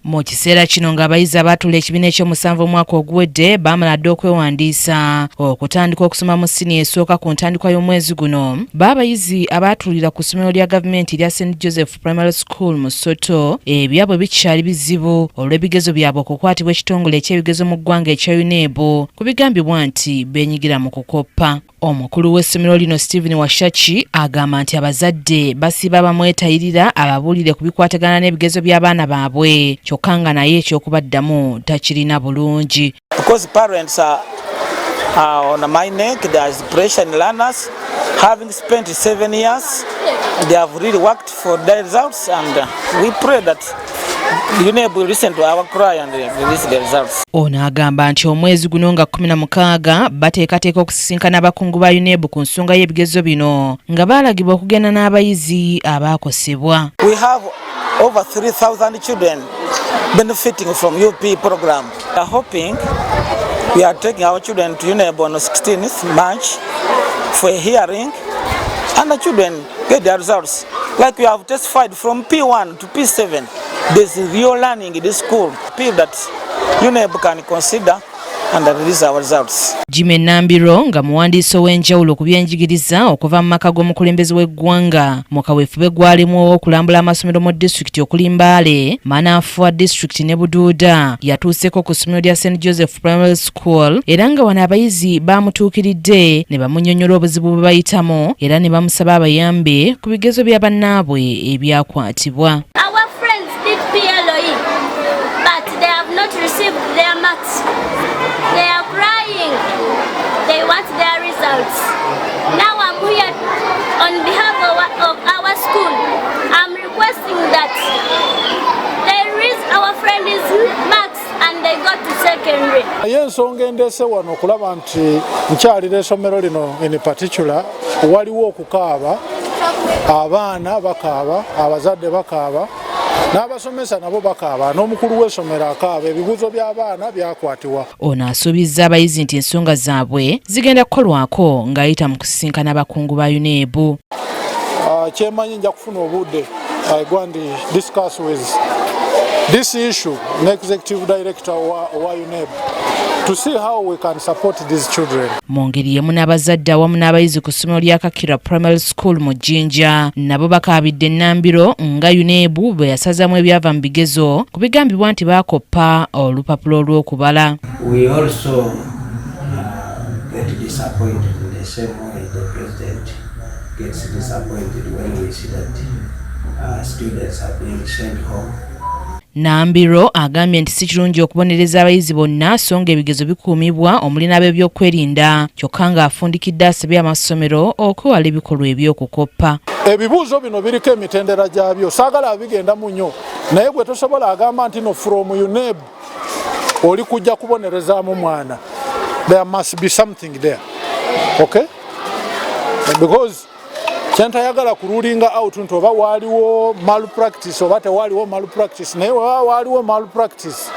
Mu kiseera kino ng'abayizi abaatuula ekibiina eky'omusanvu omwaka oguwedde bamaladde okwewandiisa okutandika okusoma mu siniya esooka ku ntandikwa y'omwezi guno. Baabayizi abaatuulira ku ssomero lya gavumenti erya St. Joseph Primary School mu Soto, ebyabwe bikyali bizibu olw'ebigezo byabwe okukwatibwa ekitongole eky'ebigezo mu ggwanga ekya UNEB ku bigambibwa nti beenyigira mu kukoppa. Omukulu w'essomero lino Stephen Washaki agamba nti abazadde basiba bamwetayirira ababuulire ku bikwatagana n'ebigezo by'abaana baabwe kyokka nga naye eky'okubaddamu takirina bulungi. Because parents are on my neck, there is pressure in learners. Having spent 7 years, they have really worked for their results, and we pray that UNEB will listen to our cry and release the results. Ono agamba nti omwezi guno nga 16 bateekateeka okusisinkana abakungu ba UNEB ku nsonga y'ebigezo bino nga baalagibwa okugenda n'abayizi abaakosebwa. We have over 3,000 children benefiting from UP program. We are hoping we are taking our children to UNEB on 16th March for a hearing, and the children get their results. Like we have testified from P1 to P7, there's real learning in this school. Appeal that UNEB can consider and release our results. Jimmy Nambiro nga muwandiisi ow'enjawulo ku byenjigiriza okuva mu maka g'omukulembeze w'eggwanga mu kaweefube gwalimu okulambula amasomero mu disitulikiti okuli Mbale, Manafwa disitulikiti ne Buduuda yatuuseko ku ssomero lya St. Joseph Primary School era nga wano abayizi bamutuukiridde ne bamunnyonnyola obuzibu bwe bayitamu era ne bamusaba abayambe ku bigezo bya bannaabwe ebyakwatibwa. Our friends did PLOE, but they have not received their marks. They are crying. They want their results. Now I'm here on behalf of our school. I'm requesting that they release our friends' marks and they go to secondary. Yensonga endeese wano okulaba nti nkyalira essomero lino in particular waliwo okukaaba, abaana bakaaba, abazadde bakaaba, n'abasomesa nabo bakaaba, n'omukulu w'essomero akaaba, ebibuuzo by'abaana byakwatibwa. Ono asuubizza abayizi nti ensonga zaabwe zigenda kukolwako ng'ayita mu kusisinkana abakungu ba UNEB. Kyemanyi nja kufuna obudde I go and discuss with this issue n'executive director wa UNEB to see how we can support these children. Mu ngeri yemu n'abazadde awamu n'abayizi ku ssomero lya Akulira Primary School mu Jinja nabo bakaabidde Nambiro nga UNEB bwe yasazamu ebyava mu bigezo ku bigambibwa nti baakoppa olupapula olw'okubala. We also get disappointed in the same way the president gets disappointed when we see that students are being sent home. Nambiro agambye nti si kirungi okubonereza abayizi bonna so nga ebigezo bikuumibwa omuli n'ab'ebyokwerinda kyokka ng'afundikidde asabye amasomero okwewala ebikolwa eby'okukoppa. Ebibuuzo bino biriko emitendera gyabyo, saagala abigendamu nnyo naye gwe tosobola agamba nti no from UNEB oli kujja kubonerezaamu mwana. There must be something there, okay? Because kyentayagala kurulinga out nti oba waaliwo malpractice oba tewaliwo malpractice, naye waaliwo malpractice,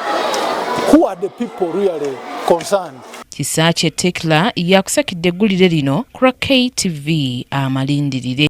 who are the people really concerned? Kisakye Tekla yakusakidde eggulire lino ku KTV Amalindirire.